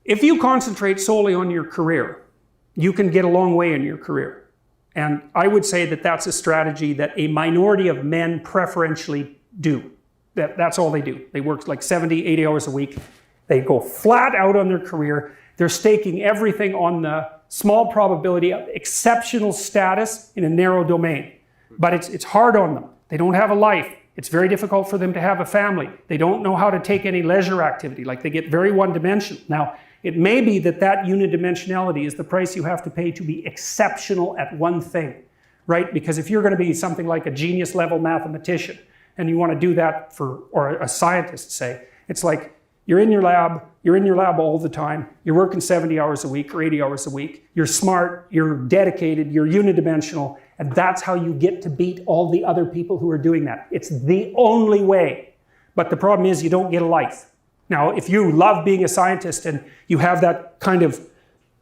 If you concentrate solely on your career, you can get a long way in your career. And I would say that that's a strategy that a minority of men preferentially do. That's all they do. They work like 70, 80 hours a week. They go flat out on their career. They're staking everything on the small probability of exceptional status in a narrow domain. But it's hard on them. They don't have a life. It's very difficult for them to have a family. They don't know how to take any leisure activity. Like, they get very one-dimensional. Now, it may be that unidimensionality is the price you have to pay to be exceptional at one thing, right? Because if you're going to be something like a genius level mathematician and you want to do that or a scientist, say, it's like you're in your lab all the time, you're working 70 hours a week or 80 hours a week, you're smart, you're dedicated, you're unidimensional, and that's how you get to beat all the other people who are doing that. It's the only way. But the problem is you don't get a life. Now, if you love being a scientist and you have that kind of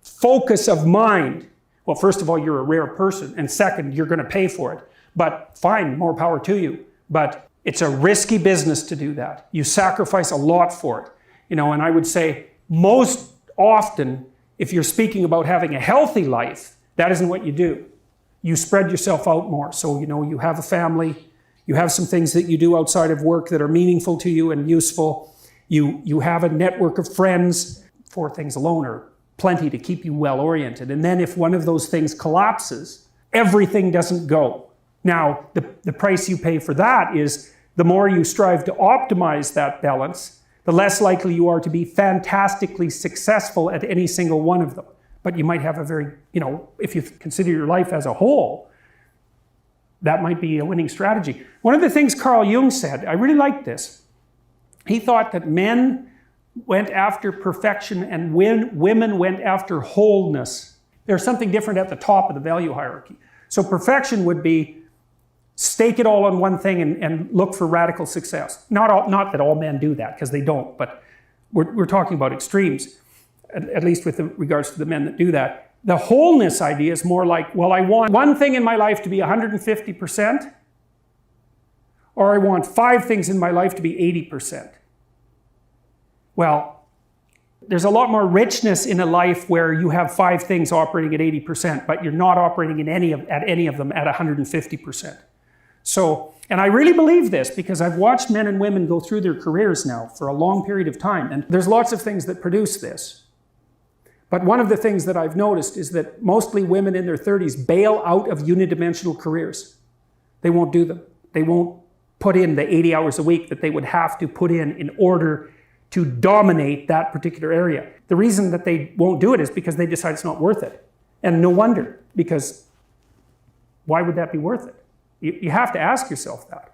focus of mind, well, first of all, you're a rare person, and second, you're going to pay for it. But fine, more power to you. But it's a risky business to do that. You sacrifice a lot for it. And I would say most often, if you're speaking about having a healthy life, that isn't what you do. You spread yourself out more. So, you have a family, you have some things that you do outside of work that are meaningful to you and useful. You have a network of friends. 4 things alone are plenty to keep you well-oriented. And then if one of those things collapses, everything doesn't go. Now, the price you pay for that is the more you strive to optimize that balance, the less likely you are to be fantastically successful at any single one of them. But you might have a very, if you consider your life as a whole, that might be a winning strategy. One of the things Carl Jung said, I really liked this. He thought that men went after perfection and women went after wholeness. There's something different at the top of the value hierarchy. So perfection would be stake it all on one thing and look for radical success. Not that all men do that, because they don't, but we're talking about extremes, at least with regards to the men that do that. The wholeness idea is more like, well, I want one thing in my life to be 150%, or I want 5 things in my life to be 80%. Well, there's a lot more richness in a life where you have 5 things operating at 80%, but you're not operating at any of them at 150%. So, and I really believe this because I've watched men and women go through their careers now for a long period of time, and there's lots of things that produce this. But one of the things that I've noticed is that mostly women in their 30s bail out of unidimensional careers. They won't do them. They won't put in the 80 hours a week that they would have to put in order to dominate that particular area. The reason that they won't do it is because they decide it's not worth it. And no wonder, because why would that be worth it? You have to ask yourself that.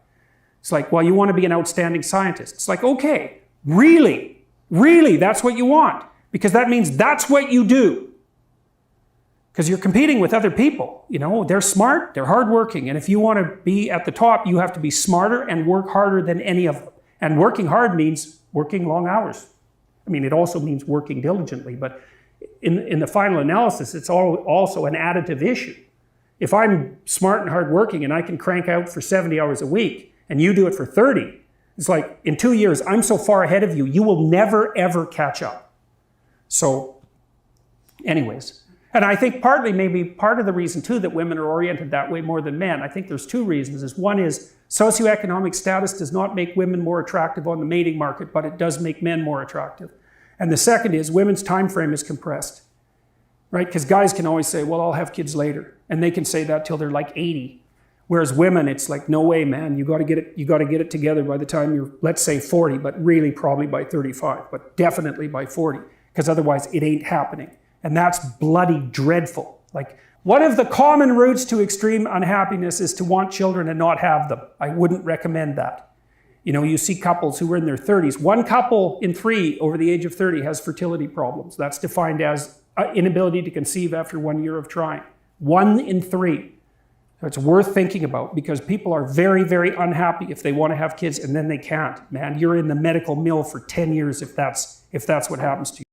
It's like, well, you want to be an outstanding scientist. It's like, okay, really, that's what you want? Because that means that's what you do. Because you're competing with other people. They're smart, they're hardworking, and if you want to be at the top, you have to be smarter and work harder than any of them. And working hard means working long hours. I mean, it also means working diligently, but in the final analysis, it's also an additive issue. If I'm smart and hardworking and I can crank out for 70 hours a week, and you do it for 30, it's like, in 2 years, I'm so far ahead of you, you will never, ever catch up. So, anyways. And I think maybe part of the reason too that women are oriented that way more than men, I think there's 2 reasons. One is socioeconomic status does not make women more attractive on the mating market, but it does make men more attractive. And the second is women's time frame is compressed, right? Because guys can always say, well, I'll have kids later. And they can say that till they're like 80. Whereas women, it's like, no way, man, you got to get it together by the time you're, let's say 40, but really probably by 35, but definitely by 40, because otherwise it ain't happening. And that's bloody dreadful. Like, one of the common routes to extreme unhappiness is to want children and not have them. I wouldn't recommend that. You see couples who are in their 30s. 1 couple in 3 over the age of 30 has fertility problems. That's defined as inability to conceive after 1 year of trying. 1 in 3. So it's worth thinking about, because people are very, very unhappy if they want to have kids and then they can't. Man, you're in the medical mill for 10 years if that's what happens to you.